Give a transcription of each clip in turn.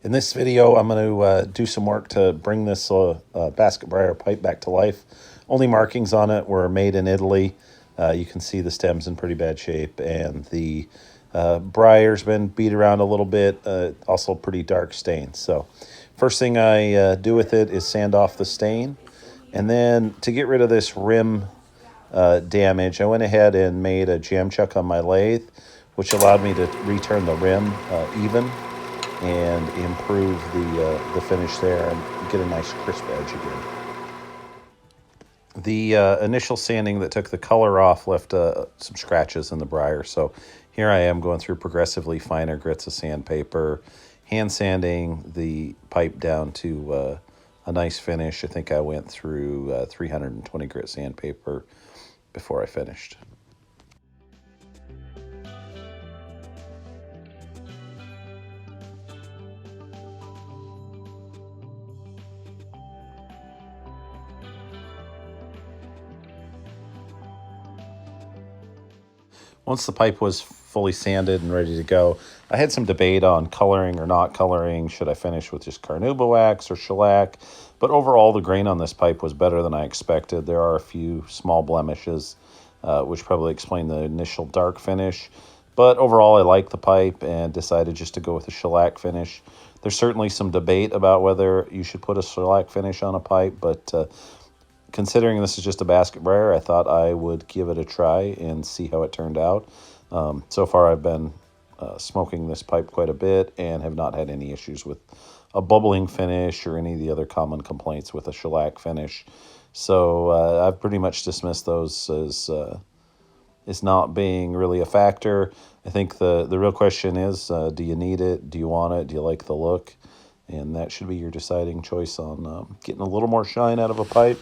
In this video, I'm going to do some work to bring this basket briar pipe back to life. Only markings on it were made in Italy. You can see the stem's in pretty bad shape, and the briar's been beat around a little bit, also pretty dark stain. So first thing I do with it is sand off the stain. And then to get rid of this rim damage, I went ahead and made a jam chuck on my lathe, which allowed me to return the rim even and improve the finish there and get a nice crisp edge again. The initial sanding that took the color off left some scratches in the briar, so here I am going through progressively finer grits of sandpaper, hand sanding the pipe down to a nice finish. I think I went through 320 grit sandpaper before I finished. Once the pipe was fully sanded and ready to go, I had some debate on coloring or not coloring. Should I finish with just carnauba wax or shellac? But overall, the grain on this pipe was better than I expected. There are a few small blemishes, which probably explain the initial dark finish. But overall, I liked the pipe and decided just to go with a shellac finish. There's certainly some debate about whether you should put a shellac finish on a pipe, but considering this is just a basket briar, I thought I would give it a try and see how it turned out. So far, I've been smoking this pipe quite a bit and have not had any issues with a bubbling finish or any of the other common complaints with a shellac finish. So I've pretty much dismissed those as not being really a factor. I think the real question is, do you need it? Do you want it? Do you like the look? And that should be your deciding choice on getting a little more shine out of a pipe.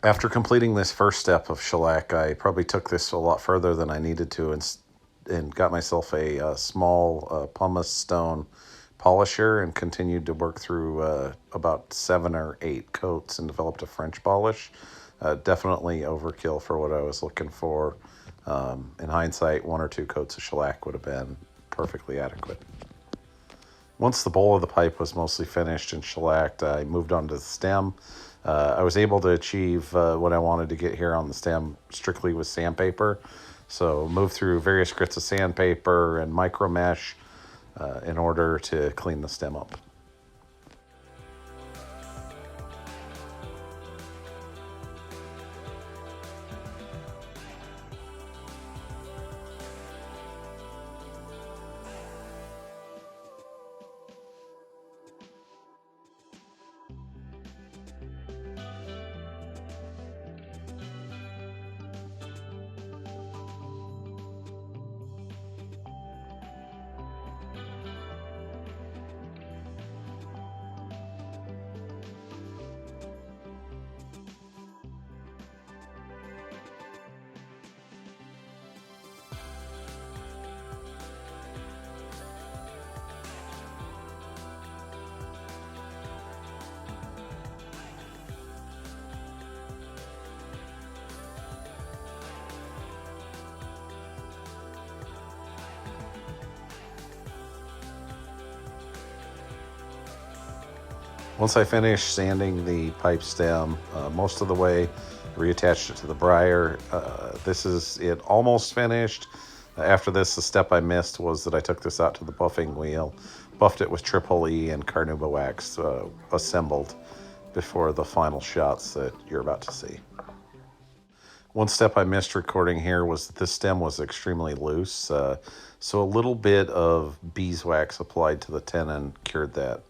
After completing this first step of shellac, I probably took this a lot further than I needed to and got myself a small pumice stone polisher and continued to work through about 7 or 8 coats and developed a French polish. Definitely overkill for what I was looking for. In hindsight, 1 or 2 coats of shellac would have been perfectly adequate. Once the bowl of the pipe was mostly finished and shellacked, I moved on to the stem. I was able to achieve what I wanted to get here on the stem strictly with sandpaper. So moved through various grits of sandpaper and micro mesh in order to clean the stem up. Once I finished sanding the pipe stem most of the way, reattached it to the briar. This is it almost finished. After this, the step I missed was that I took this out to the buffing wheel, buffed it with Triple E and carnauba wax assembled before the final shots that you're about to see. One step I missed recording here was that this stem was extremely loose, so a little bit of beeswax applied to the tenon cured that.